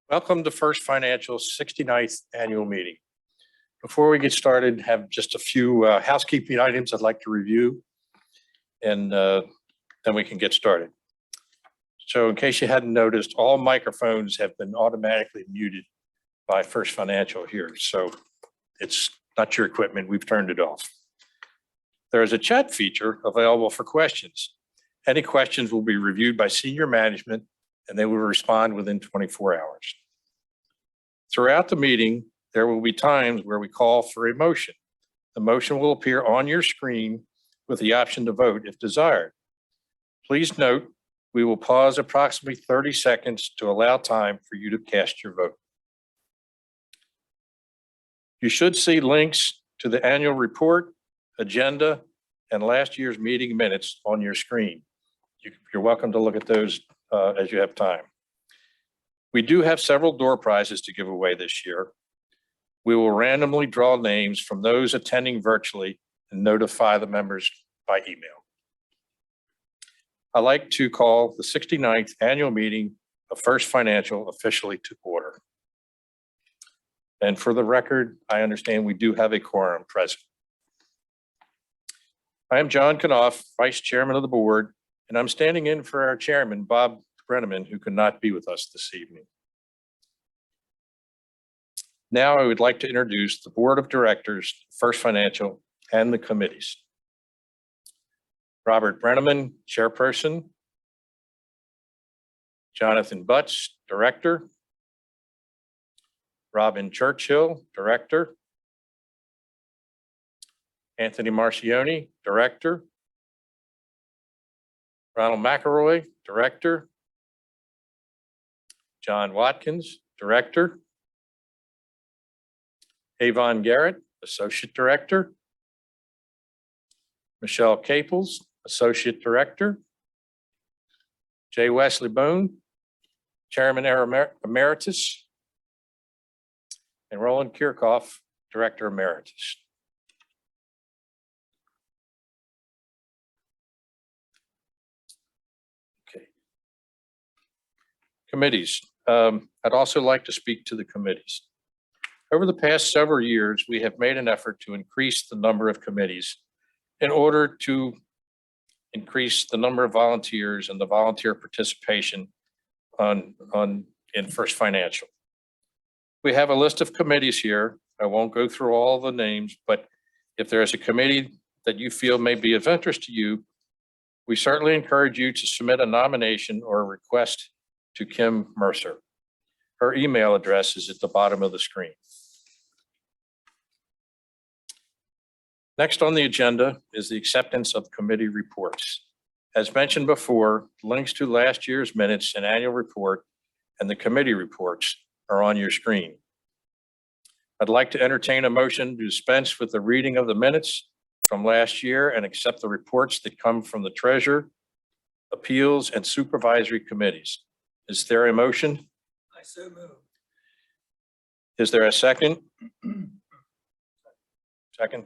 Welcome to First Financial's 69th annual meeting. Before we get started, have just a few housekeeping items I'd like to review, and then we can get started. So in case you hadn't noticed, all microphones have been automatically muted by First Financial here. So it's not your equipment, we've turned it off. There is a chat feature available for questions. Any questions will be reviewed by senior management and they will respond within 24 hours. Throughout the meeting, there will be times where we call for a motion. The motion will appear on your screen with the option to vote if desired. Please note, we will pause approximately 30 seconds to allow time for you to cast your vote. You should see links to the annual report, agenda, and last year's meeting minutes on your screen. You're welcome to look at those as you have time. We do have several door prizes to give away this year. We will randomly draw names from those attending virtually and notify the members by email. I'd like to call the 69th annual meeting of First Financial officially to order. And for the record, I understand we do have a quorum present. I am John KNAUFF, Vice Chairman of the Board, and I'm standing in for our Chairman, Bob BRENNEMAN, who could not be with us this evening. Now I would like to introduce the Board of Directors, First Financial, and the committees. Robert BRENNEMAN, Chairperson. Jonathan Butts, Director. Robin Churchill, Director. Anthony Marcioni, Director. Ronald McElroy, Director. John Watkins, Director. Avon Garrett, Associate Director. Michelle Caples, Associate Director. J. Wesley Bone, Chairman Emeritus. And Roland Kirchhoff, Director Emeritus. Committees. I'd also like to speak to the committees. Over the past several years, we have made an effort to increase the number of committees in order to increase the number of volunteers and the volunteer participation in First Financial. We have a list of committees here. I won't go through all the names, but if there is a committee that you feel may be of interest to you, we certainly encourage you to submit a nomination or a request to Kim Mercer. Her email address is at the bottom of the screen. Next on the agenda is the acceptance of committee reports. As mentioned before, links to last year's minutes and annual report and the committee reports are on your screen. I'd like to entertain a motion to dispense with the reading of the minutes from last year and accept the reports that come from the Treasurer, Appeals, and Supervisory Committees. Is there a motion? I so move. Is there a second? Second.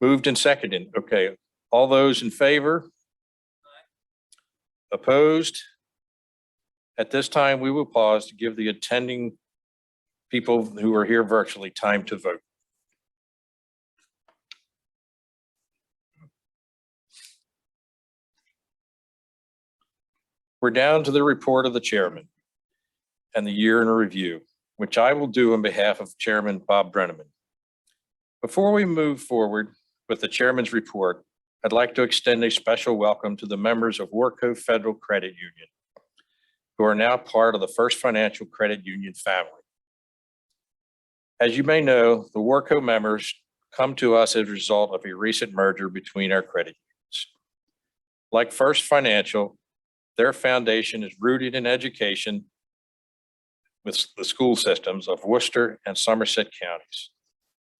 Moved and seconded. Okay. All those in favor? Aye. Opposed? At this time, we will pause to give the attending people who are here virtually time to vote. We're down to the report of the chairman and the year in review, which I will do on behalf of Chairman Bob BRENNEMAN. Before we move forward with the chairman's report, I'd like to extend a special welcome to the members of Warco Federal Credit Union, who are now part of the First Financial Credit Union family. As you may know, the Warco members come to us as a result of a recent merger between our credit unions. Like First Financial, their foundation is rooted in education with the school systems of Worcester and Somerset counties.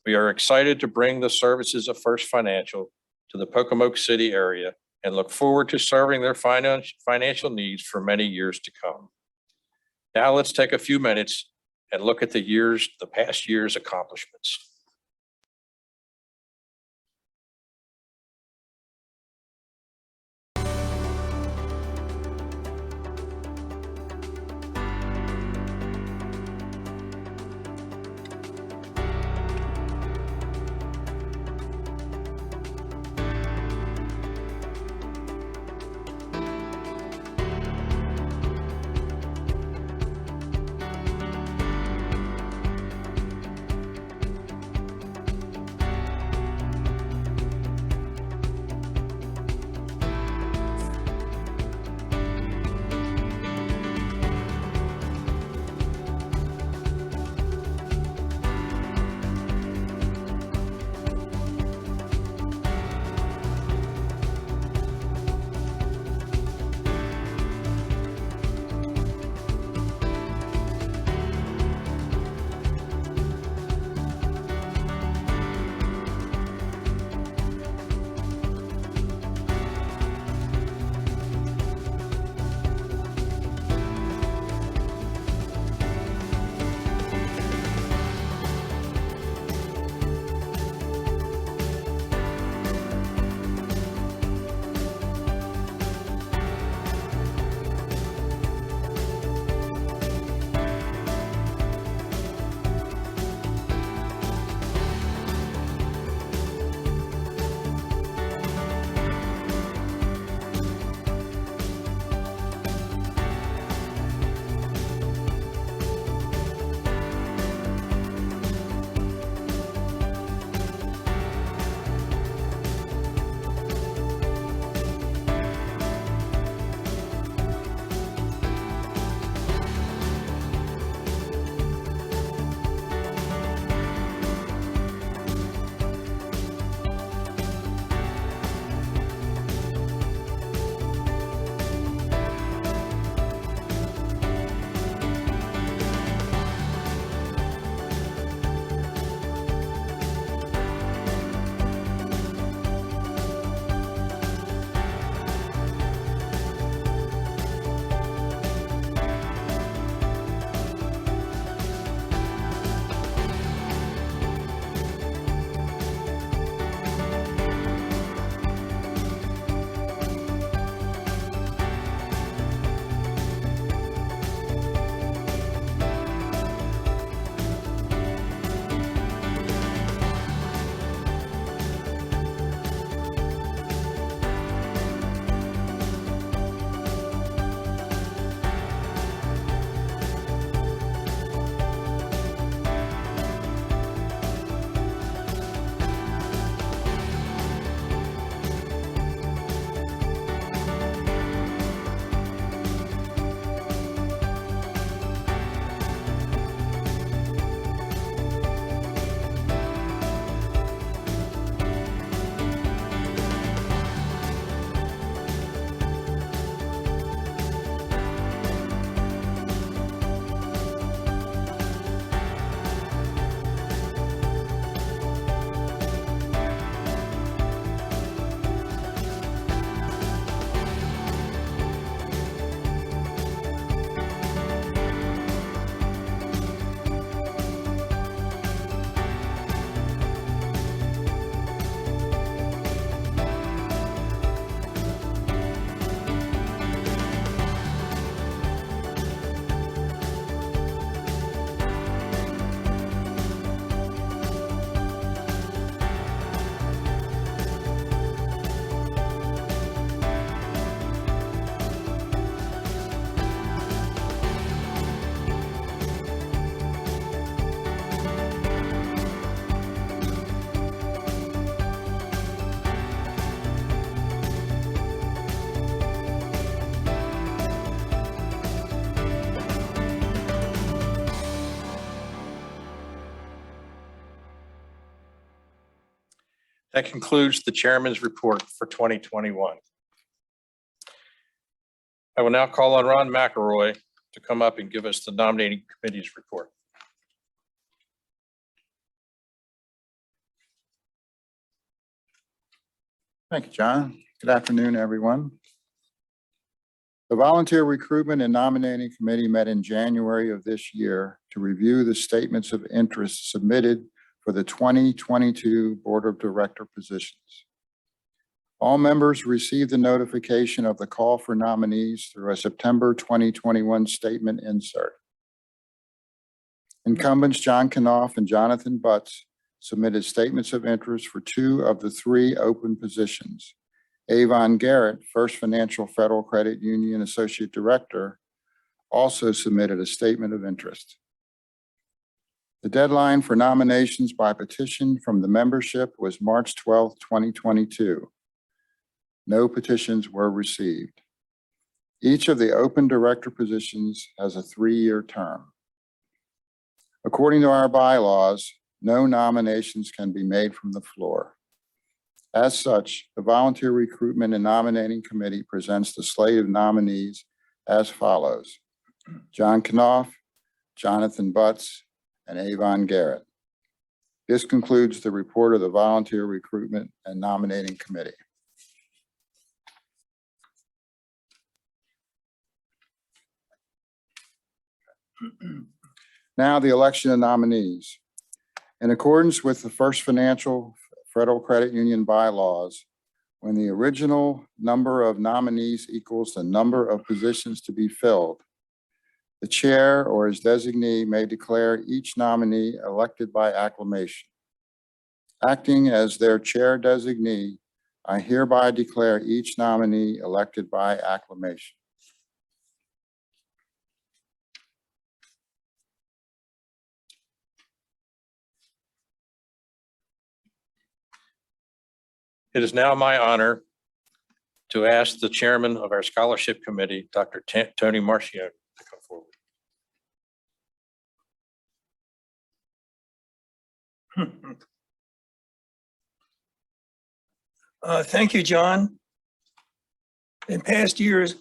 We are excited to bring the services of First Financial to the Pocomoke City area and look forward to serving their financial needs for many years to come. Now let's take a few minutes and look at the past year's accomplishments. That concludes the chairman's report for 2021. I will now call on Ron McElroy to come up and give us the nominating committee's report. Thank you, John. Good afternoon, everyone. The Volunteer Recruitment and Nominating Committee met in January of this year to review the statements of interest submitted for the 2022 Board of Director positions. All members received the notification of the call for nominees through a September 2021 statement insert. Incumbents John KNAUFF and Jonathan Butts submitted statements of interest for 2 of the 3 open positions. Avon Garrett, First Financial Federal Credit Union Associate Director, also submitted a statement of interest. The deadline for nominations by petition from the membership was March 12, 2022. No petitions were received. Each of the open director positions has a 3-year term. According to our bylaws, no nominations can be made from the floor. As such, the Volunteer Recruitment and Nominating Committee presents the slate of nominees as follows: John KNAUFF, Jonathan Butts, and Avon Garrett. This concludes the report of the Volunteer Recruitment and Nominating Committee. Now the election of nominees. In accordance with the First Financial Federal Credit Union bylaws, when the original number of nominees equals the number of positions to be filled, the chair or his designee may declare each nominee elected by acclamation. Acting as their chair designee, I hereby declare each nominee elected by acclamation. It is now my honor to ask the chairman of our scholarship committee, Dr. Tony Marcione, to come forward. Thank you, John. In past years,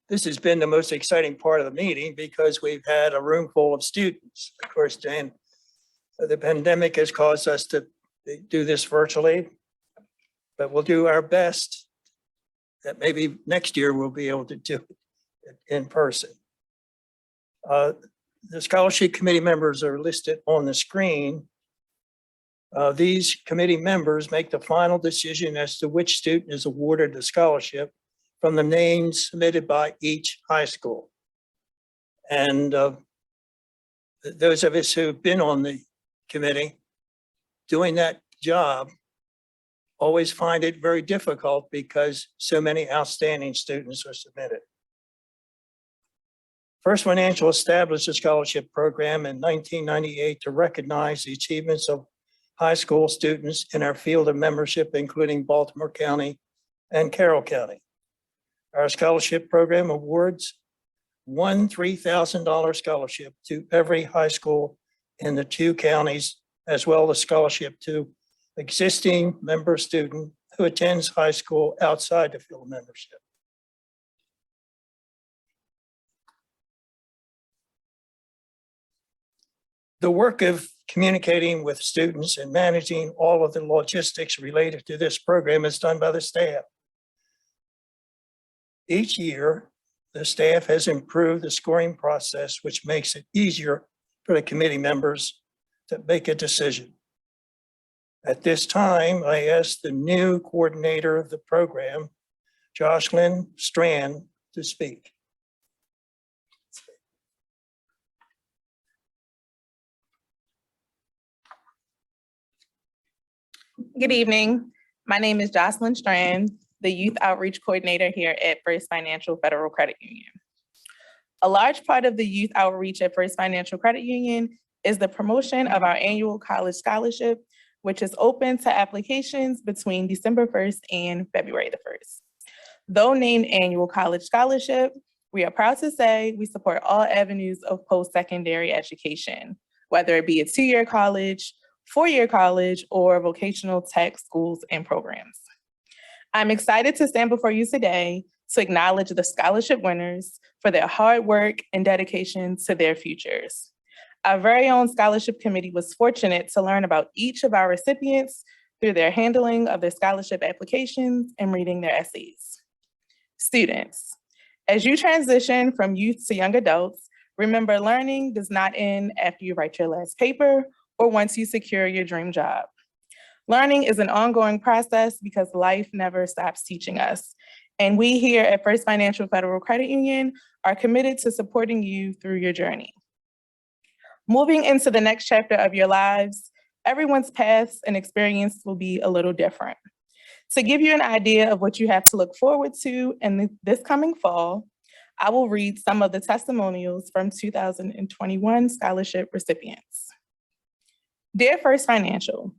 this has been the most exciting part of the meeting because we've had a room full of students. Of course, Dan, the pandemic has caused us to do this virtually, but we'll do our best that maybe next year we'll be able to do it in person. The scholarship committee members are listed on the screen. These committee members make the final decision as to which student is awarded the scholarship from the names submitted by each high school. And those of us who've been on the committee doing that job always find it very difficult because so many outstanding students are submitted. First Financial established a scholarship program in 1998 to recognize the achievements of high school students in our field of membership, including Baltimore County and Carroll County. Our scholarship program awards one $3,000 scholarship to every high school in the 2 counties, as well as scholarship to existing member student who attends high school outside the field of membership. The work of communicating with students and managing all of the logistics related to this program is done by the staff. Each year, the staff has improved the scoring process, which makes it easier for the committee members to make a decision. At this time, I ask the new coordinator of the program, Jocelyn Strand, to speak. Good evening. My name is Jocelyn Strand, the Youth Outreach Coordinator here at First Financial Federal Credit Union. A large part of the youth outreach at First Financial Credit Union is the promotion of our annual college scholarship, which is open to applications between December 1st and February the 1st. Though named Annual College Scholarship, we are proud to say we support all avenues of post-secondary education, whether it be a 2-year college four-year college, or vocational tech schools and programs. I'm excited to stand before you today to acknowledge the scholarship winners for their hard work and dedication to their futures. Our very own scholarship committee was fortunate to learn about each of our recipients through their handling of their scholarship applications and reading their essays. Students, as you transition from youth to young adults, remember learning does not end after you write your last paper or once you secure your dream job. Learning is an ongoing process because life never stops teaching us. And we here at First Financial Federal Credit Union are committed to supporting you through your journey. Moving into the next chapter of your lives, everyone's paths and experience will be a little different. To give you an idea of what you have to look forward to in this coming fall, I will read some of the testimonials from 2021 scholarship recipients. Dear First Financial,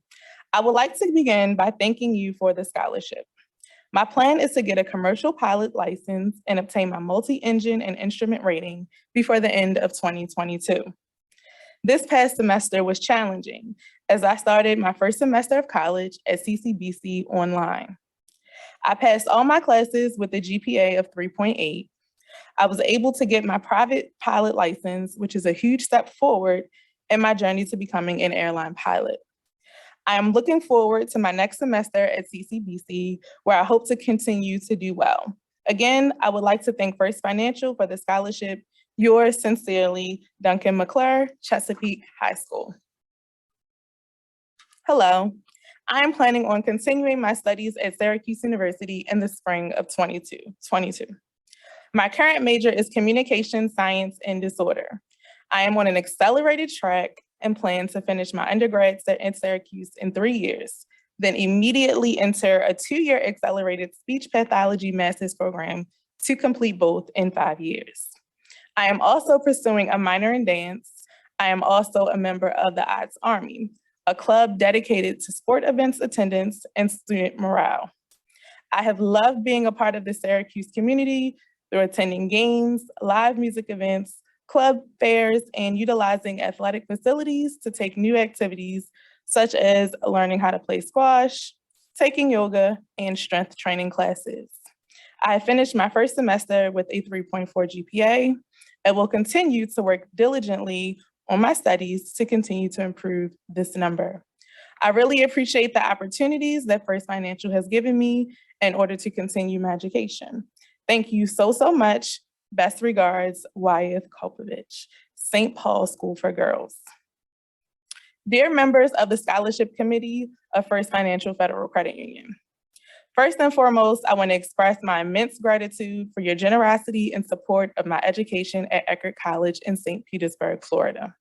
I would like to begin by thanking you for the scholarship. My plan is to get a commercial pilot license and obtain my multi-engine and instrument rating before the end of 2022. This past semester was challenging as I started my first semester of college at CCBC online. I passed all my classes with a GPA of 3.8. I was able to get my private pilot license, which is a huge step forward in my journey to becoming an airline pilot. I am looking forward to my next semester at CCBC, where I hope to continue to do well. Again, I would like to thank First Financial for the scholarship. Yours sincerely, Duncan McClure, Chesapeake High School. Hello, I am planning on continuing my studies at Syracuse University in the spring of 2022. My current major is communication science and disorder. I am on an accelerated track and plan to finish my undergrad at Syracuse in 3 years, then immediately enter a 2-year accelerated speech pathology master's program to complete both in 5 years. I am also pursuing a minor in dance. I am also a member of the Odds Army, a club dedicated to sport events attendance and student morale. I have loved being a part of the Syracuse community through attending games, live music events, club fairs, and utilizing athletic facilities to take new activities such as learning how to play squash, taking yoga, and strength training classes. I finished my first semester with a 3.4 GPA and will continue to work diligently on my studies to continue to improve this number. I really appreciate the opportunities that First Financial has given me in order to continue my education. Thank you so much. Best regards, Wyeth Kopovich, St. Paul School for Girls. Dear members of the Scholarship Committee of First Financial Federal Credit Union. First and foremost, I want to express my immense gratitude for your generosity and support of my education at Eckerd College in St. Petersburg, Florida.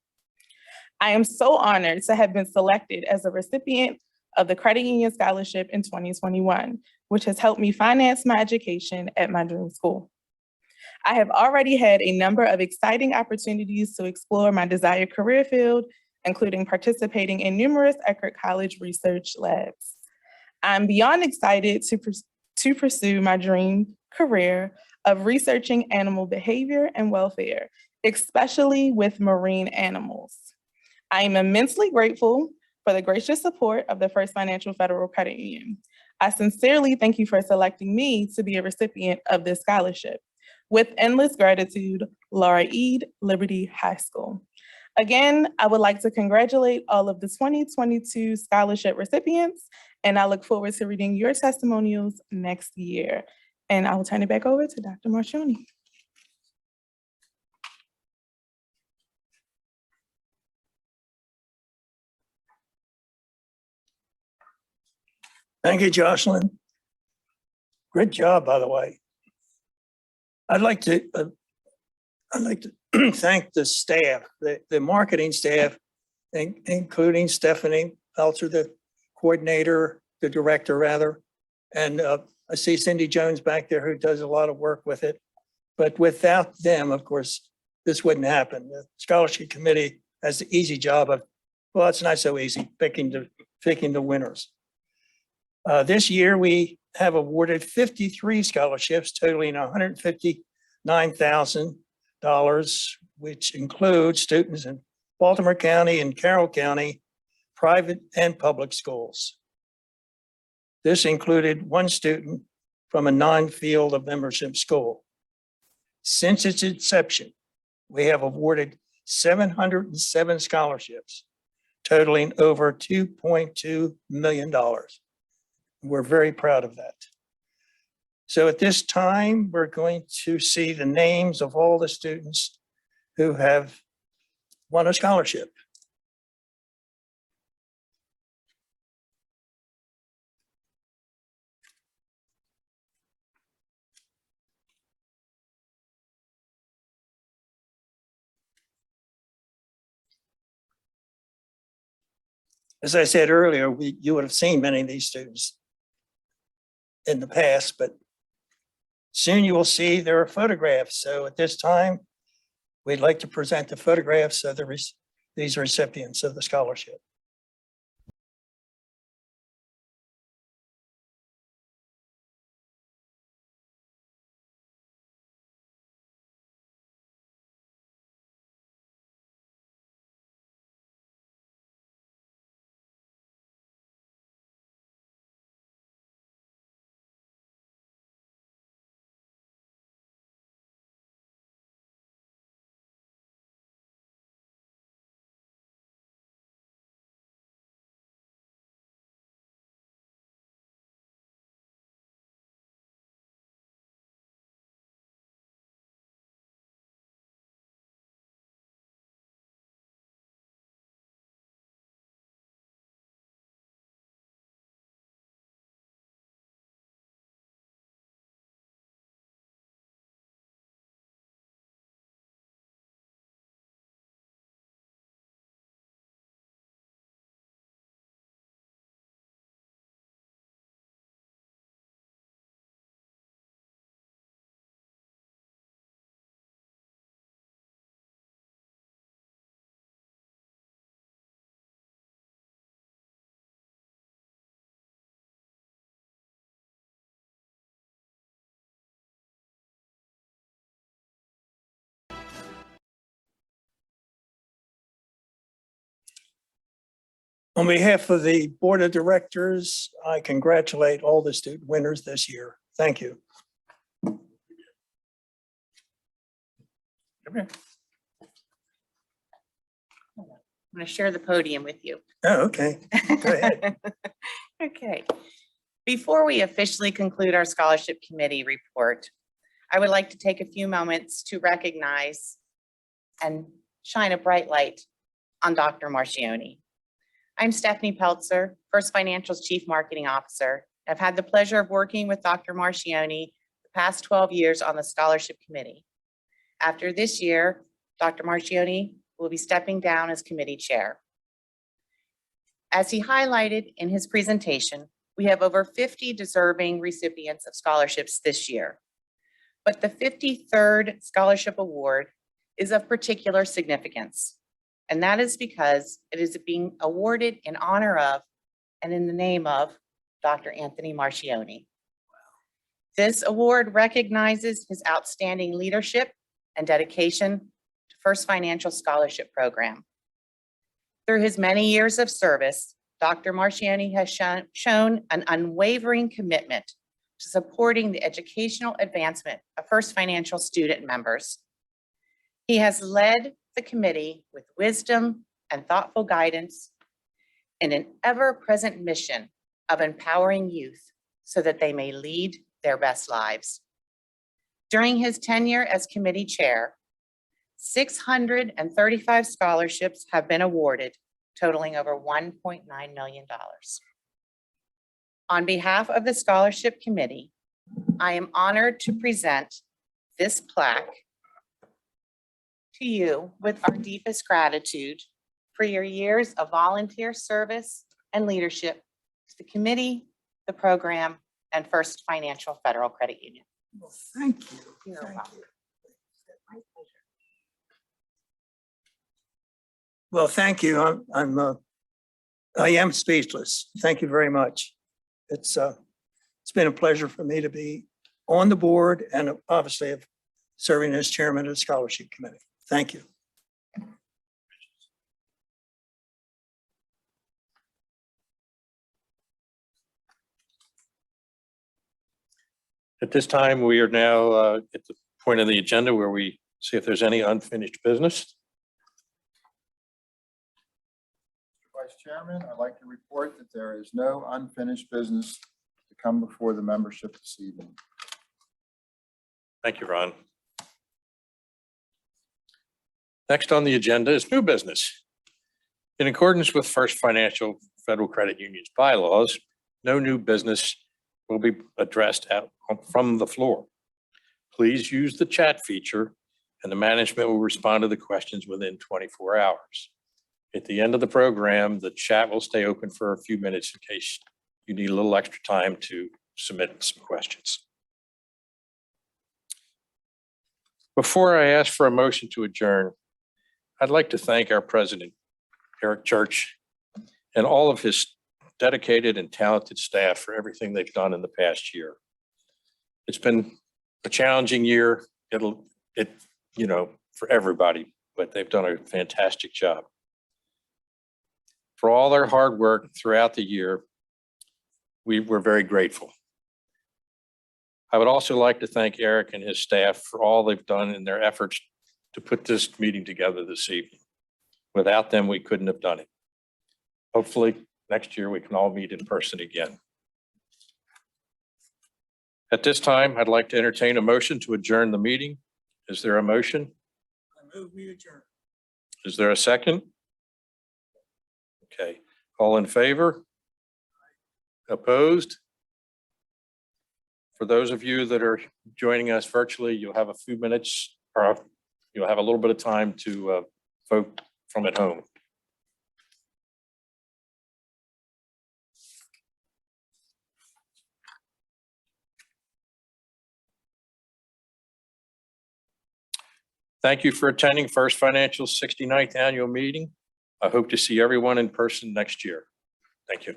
I am so honored to have been selected as a recipient of the Credit Union Scholarship in 2021, which has helped me finance my education at my dream school. I have already had a number of exciting opportunities to explore my desired career field, including participating in numerous Eckerd College research labs. I'm beyond excited to pursue my dream career of researching animal behavior and welfare, especially with marine animals. I am immensely grateful for the gracious support of the First Financial Federal Credit Union. I sincerely thank you for selecting me to be a recipient of this scholarship. With endless gratitude, Laura Eade, Liberty High School. Again, I would like to congratulate all of the 2022 scholarship recipients, and I look forward to reading your testimonials next year. And I will turn it back over to Dr. Marcioni. Thank you, Jocelyn. Great job, by the way. I'd like to thank the staff, the marketing staff, including Stephanie Felter, the coordinator, the director rather. And I see Cindy Jones back there who does a lot of work with it. But without them, of course, this wouldn't happen. The scholarship committee has the easy job of, well, it's not so easy, picking the winners. This year, we have awarded 53 scholarships totaling $159,000, which includes students in Baltimore County and Carroll County, private and public schools. This included one student from a non-field of membership school. Since its inception, we have awarded 707 scholarships totaling over $2.2 million. We're very proud of that. So at this time, we're going to see the names of all the students who have won a scholarship. As I said earlier, you would have seen many of these students in the past, but soon you will see their photographs. So at this time, we'd like to present the photographs of these recipients of the scholarship. On behalf of the Board of Directors, I congratulate all the student winners this year. Thank you. Come here. I'm going to share the podium with you. Oh, okay. Go ahead. Okay. Before we officially conclude our scholarship committee report, I would like to take a few moments to recognize and shine a bright light on Dr. Marchioni. I'm Stephanie Peltzer, First Financial's Chief Marketing Officer. I've had the pleasure of working with Dr. Marchioni the past 12 years on the scholarship committee. After this year, Dr. Marchioni will be stepping down as committee chair. As he highlighted in his presentation, we have over 50 deserving recipients of scholarships this year. But the 53rd scholarship award is of particular significance. And that is because it is being awarded in honor of and in the name of Dr. Anthony Marchioni. This award recognizes his outstanding leadership and dedication to First Financial Scholarship Program. Through his many years of service, Dr. Marchioni has shown an unwavering commitment to supporting the educational advancement of First Financial student members. He has led the committee with wisdom and thoughtful guidance in an ever-present mission of empowering youth so that they may lead their best lives. During his tenure as committee chair, 635 scholarships have been awarded, totaling over $1.9 million. On behalf of the scholarship committee, I am honored to present this plaque to you with our deepest gratitude for your years of volunteer service and leadership to the committee, the program, and First Financial Federal Credit Union. Well, thank you. You're Thank welcome. you. Well, thank you. I am speechless. Thank you very much. It's been a pleasure for me to be on the board and obviously of serving as chairman of the scholarship committee. Thank you. At this time, we are now at the point of the agenda where we see if there's any unfinished business. Vice Chairman, I'd like to report that there is no unfinished business to come before the membership this evening. Thank you, Ron. Next on the agenda is new business. In accordance with First Financial Federal Credit Union's bylaws, no new business will be addressed from the floor. Please use the chat feature and the management will respond to the questions within 24 hours. At the end of the program, the chat will stay open for a few minutes in case you need a little extra time to submit some questions. Before I ask for a motion to adjourn, I'd like to thank our president, Eric Church, and all of his dedicated and talented staff for everything they've done in the past year. It's been a challenging year, for everybody, but they've done a fantastic job. For all their hard work throughout the year, we're very grateful. I would also like to thank Eric and his staff for all they've done in their efforts to put this meeting together this evening. Without them, we couldn't have done it. Hopefully, next year we can all meet in person again. At this time, I'd like to entertain a motion to adjourn the meeting. Is there a motion? I move we adjourn. Is there a second? Okay, all in favor? Opposed? For those of you that are joining us virtually, you'll have a few minutes, or you'll have a little bit of time to vote from at home. Thank you for attending First Financial's 69th annual meeting. I hope to see everyone in person next year. Thank you.